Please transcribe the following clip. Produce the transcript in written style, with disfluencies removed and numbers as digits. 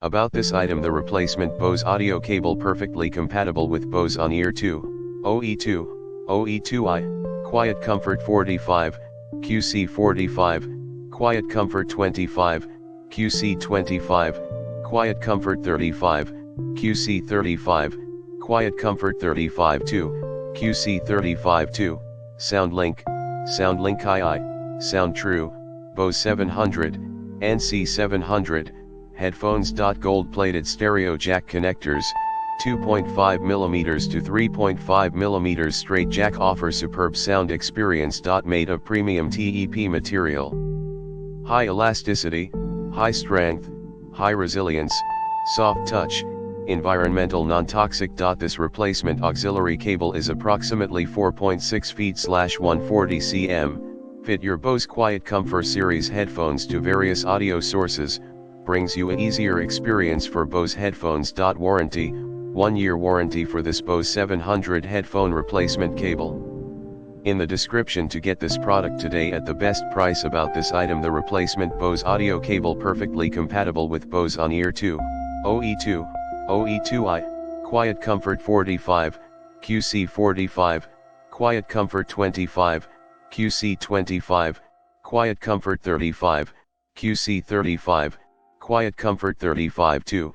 About this item: the replacement Bose audio cable perfectly compatible with Bose OE2 OE2i QuietComfort45 QC45 QuietComfort25 QC25 QuietComfort35 QC35 QuietComfort45II QC35II SoundlinkII SoundTrue Bose 700 NC700 headphones. Gold-plated stereo jack connectors, 2.5mm to 3.5mm straight jack, offer superb sound experience. Made of premium TEP material. High elasticity, high strength, high resilience, soft touch, environmental non-toxic. This replacement auxiliary cable is approximately 4.6 feet /140 cm. Fit your Bose QuietComfort series headphones to various audio sources, brings you an easier experience for Bose headphones. Warranty, 1-year warranty for this Bose 700 headphone replacement cable. In the description to get this product today at the best price. About this item: the replacement Bose audio cable perfectly compatible with Bose OE2 OE2i QuietComfort45 QC45 QuietComfort25 QC25 QuietComfort35 QC35 QuietComfort45II